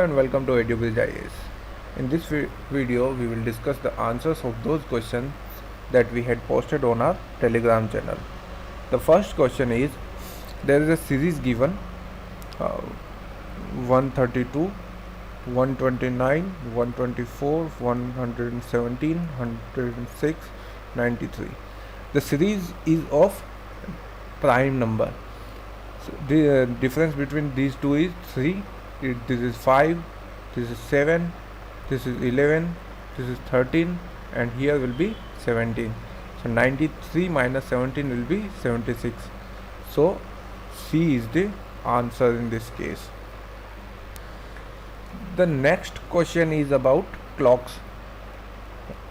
and welcome to EduBridge IAS. In this video, we will discuss the answers of those questions that we had posted on our Telegram channel. The first question is, there is a series given 132, 129, 124, 117, 106, 93. The series is of prime number. So the difference between these two is 3. This is 5, this is 7, this is 11, this is 13, and here will be 17. So 93 minus 17 will be 76. So C is the answer in this case. The next question is about clocks.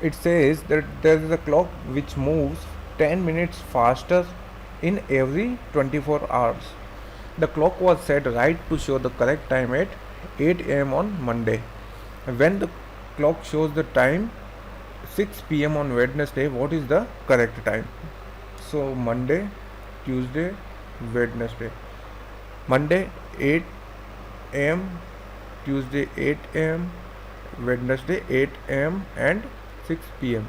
It says that there is a clock which moves 10 minutes faster in every 24 hours. The clock was set right to show the correct time at 8 am on Monday. When the clock shows the time 6 pm on Wednesday, what is the correct time? So Monday, Tuesday, Wednesday. Monday 8 am, Tuesday 8 am, Wednesday 8 am and 6 pm.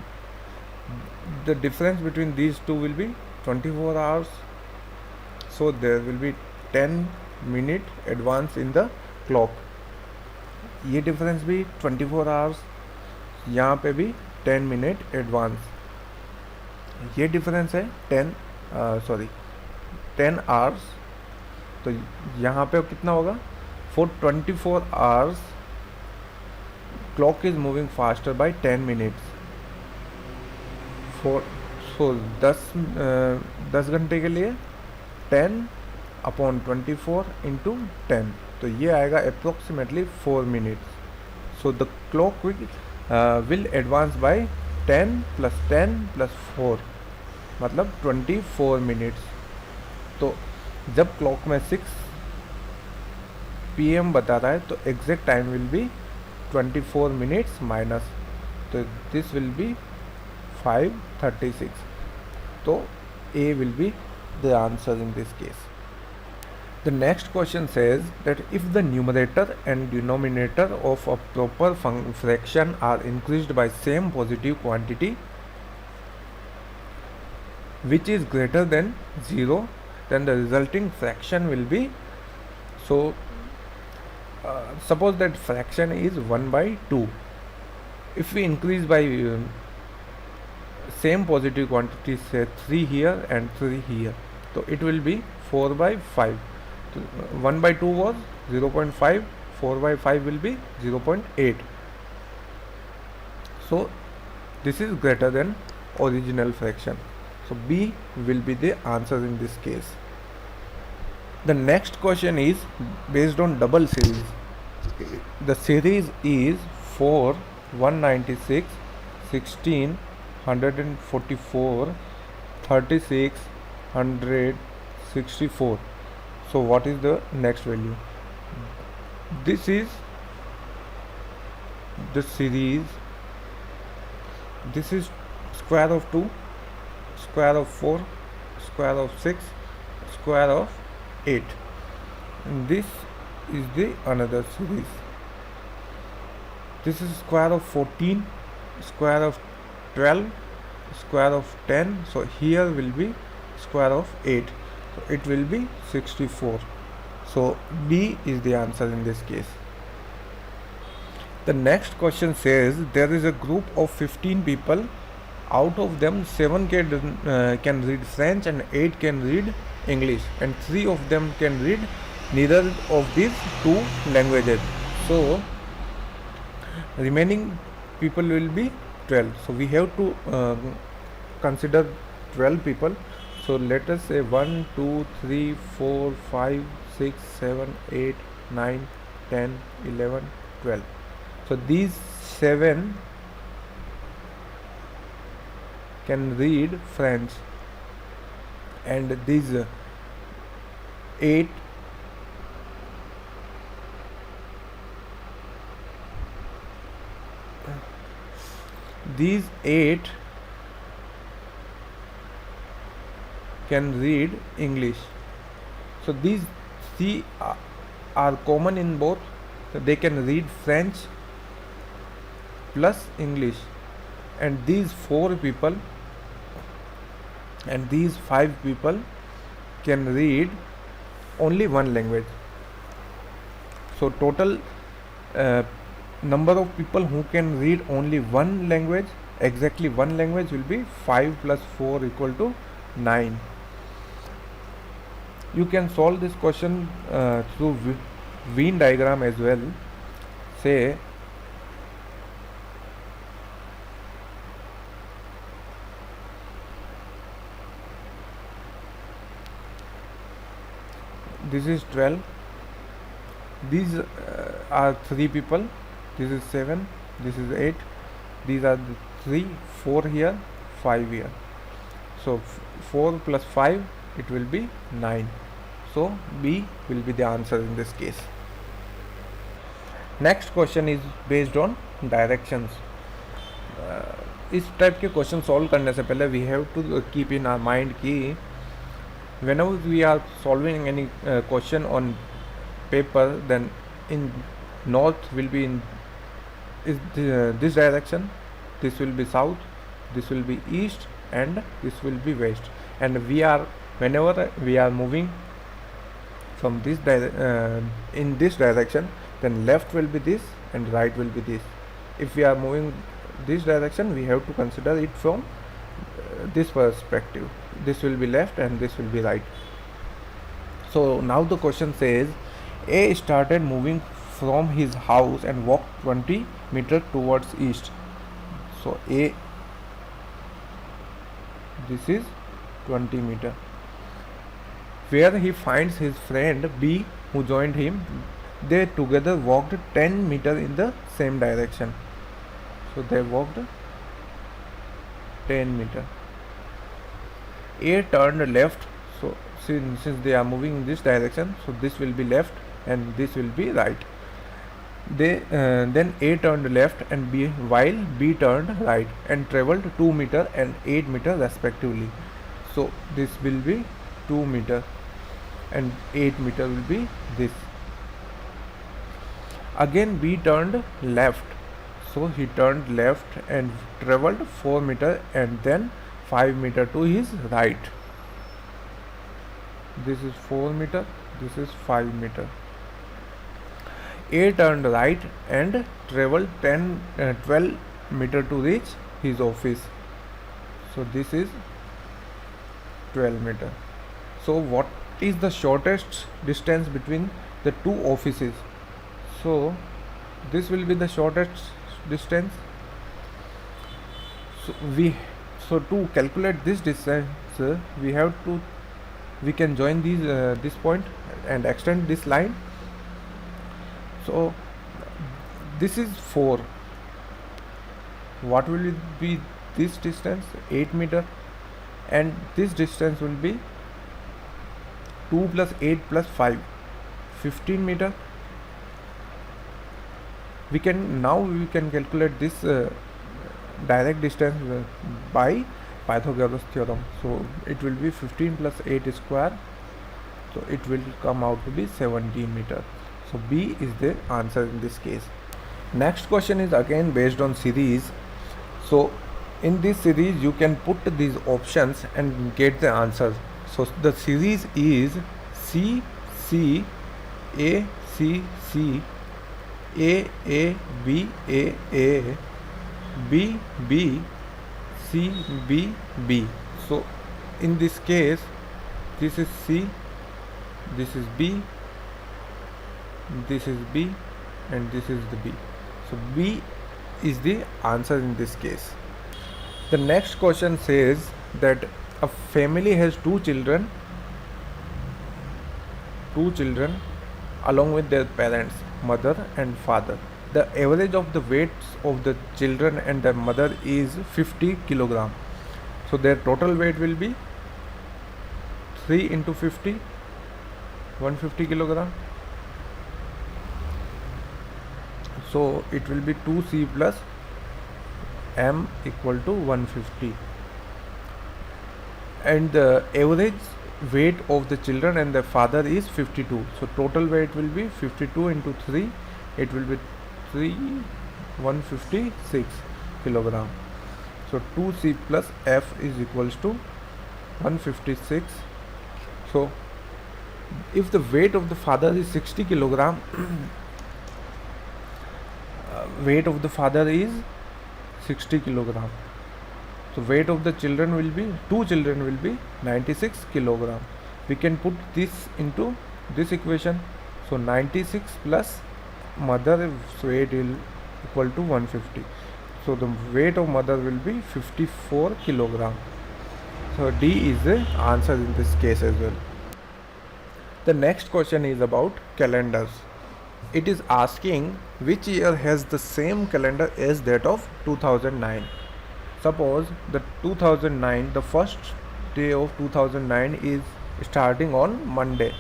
The difference between these two will be 24 hours. So there will be 10 minute advance in the clock. ये difference भी 24 hours, यहाँ पे भी 10 minute advance. ये difference है 10 hours. तो यहाँ पे कितना होगा? For 24 hours clock is moving faster by 10 minutes. So 10 घंटे के लिए 10/24 इंटू 10, तो ये आएगा approximately 4 minutes. So the clock will advance by 10 + 10 + 4, मतलब 24 मिनट्स. तो जब क्लॉक में 6 PM बता रहा है तो exact time will be 24 minutes minus, तो दिस विल बी 5:36. तो A will be the answer in this case. The next question says that if the numerator and denominator of a proper fraction are increased by same positive quantity which is greater than 0, then the resulting fraction will be, so suppose that fraction is 1/2. If we increase by same positive quantity, say 3 here and 3 here, so it will be 4/5. 1/2 was 0.5, 4/5 will be 0.8. So this is greater than original fraction. So B will be the answer in this case. The next question is based on double series. The series is 4, 196, 16, 144, 36, 100, 64. So what is the next value? This is the series. This is square of 2, square of 4, square of 6, square of 8. And this is the another series. This is square of 14, square of 12, square of 10. So here will be square of 8. So it will be 64. So B is the answer in this case. The next question says there is a group of 15 people. Out of them 7 can read French and 8 can read English, and 3 of them can read neither of these two languages. So remaining people will be 12. So we have to consider 12 people. So let us say 1, 2, 3, 4, 5, 6, 7, 8, 9, 10, 11, 12. So these 7 can read French, and these 8 can read English. So these three are common in both they can read French plus English, and these 4 people and these 5 people can read only one language. So total uh, number of people who can read only one language, exactly one language, will be 5 plus 4 equal to 9. You can solve this question through Venn diagram as well. Say this is 12, these are 3 people, this is 7, this is 8, these are the 3, 4 here, 5 here. So 4 plus 5, it will be 9. So B will be the answer in this case. Next question is based on directions. इस type के question solve करने से पहले we have to keep in our mind कि whenever we are solving any question on paper, then in north will be in this direction, this will be south, this will be east, and this will be west. And whenever we are moving from this in this direction, then left will be this and right will be this. If we are moving this direction, we have to consider it from this perspective. This will be left and this will be right. So now the question says A started moving from his house and walked 20 meters towards east. So A, this is 20 meters. Where he finds his friend B who joined him, they together walked 10 meters in the same direction. So they walked 10 meters. A turned left, so since they are moving in this direction, so this will be left and this will be right. Then A turned left and B, while B turned right, and travelled 2 meters and 8 meters respectively. So this will be 2 meters and 8 meters will be this. Again B turned left, so he turned left and travelled 4 meters and then 5 meters to his right. This is 4 meters, this is 5 meters. A turned right and travelled 12 meters to reach his office. So this is 12 meters. So what is the shortest distance between the two offices? So this will be the shortest distance. So to calculate this distance, we can join these this point and extend this line. So this is 4. What will it be this distance? 8 meters, and this distance will be 2 plus 8 plus 5, 15 meters. We can calculate this direct distance by Pythagoras theorem. So it will be 15 plus 8 square, so it will come out to be 17 meters. So B is the answer in this case. Next question is again based on series. So in this series you can put these options and get the answers. So the series is C C A C C A B A B B C B B. So in this case, this is C, this is B, this is B, and this is the B. So B is the answer in this case. The next question says that a family has two children along with their parents, mother and father. The average of the weights of the children and their mother is 50 kilogram. So their total weight will be 3 into 50, 150 kilogram. So it will be 2C plus M equal to 150. And the average weight of the children and their father is 52. So total weight will be 52 into 3, it will be 156 kilogram. So 2C plus F is equals to 156. So if the weight of the father is 60 kilogram, weight of the father is 60 kilogram. So weight of the children will be, two children will be 96 kilogram. We can put this into this equation. So 96 plus mother's weight will equal to 150. So the weight of mother will be 54 kilogram. So D is the answer in this case as well. The next question is about calendars. It is asking which year has the same calendar as that of 2009. Suppose the 2009, the first day of 2009 is starting on Monday.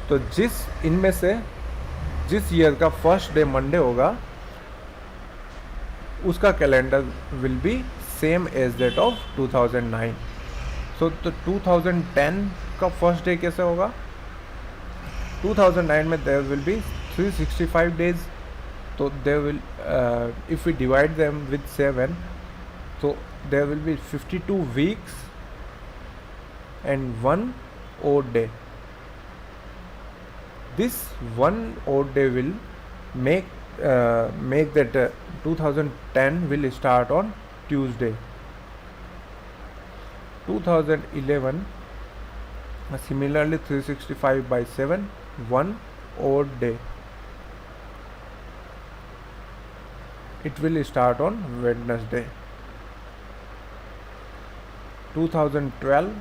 तो जिस इनमें से जिस year का first day Monday होगा उसका calendar will be same as that of 2009. So तो 2010 का फर्स्ट डे कैसे होगा? 2009 में देयर विल बी 365 डेज. तो there will if we divide them with 7, तो there will be 52 weeks and 1 odd day. This one odd day will make that 2010 will start on Tuesday. 2011 similarly 365 by 7, 1 odd day. It will start on Wednesday. 2012,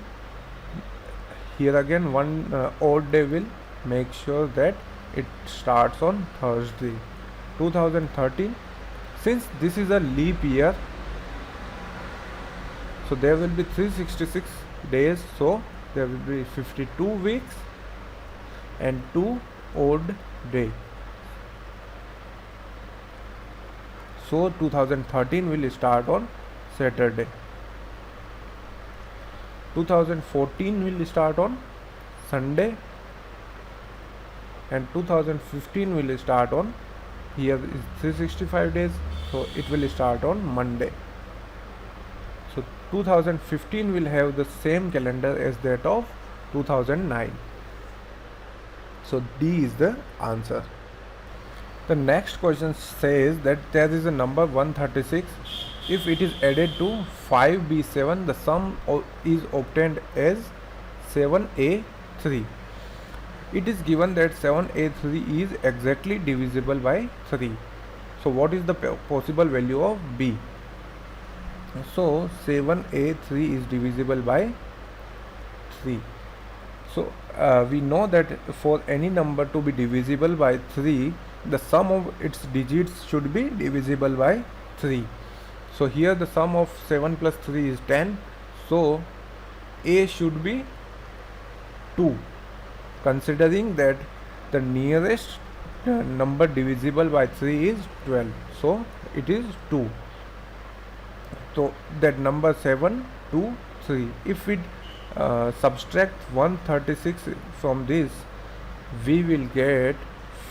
here again one odd day will make sure that it starts on Thursday. 2013, since this is a leap year, so there will be 366 days, so there will be 52 weeks and 2 odd day. So 2013 will start on Saturday. 2014 will start on Sunday, and 2015 will start on, here is 365 days, so it will start on Monday. So 2015 will have the same calendar as that of 2009. So D is the answer. The next question says that there is a number 136. If it is added to 5b7, the sum is obtained as 7a3. It is given that 7a3 is exactly divisible by 3. So what is the possible value of b? So 7a3 is divisible by 3. So we know that for any number to be divisible by 3, the sum of its digits should be divisible by 3. So here the sum of 7 plus 3 is 10. So a should be 2, considering that the nearest number divisible by 3 is 12. So it is 2. So that number 7, 2, 3. If we subtract 136 from this, we will get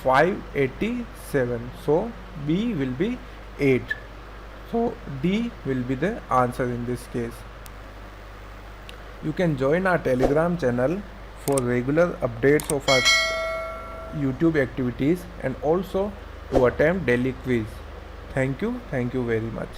587. So B will be 8. So D will be the answer in this case. You can join our Telegram channel for regular updates of our YouTube activities and also to attempt daily quiz. Thank you very much.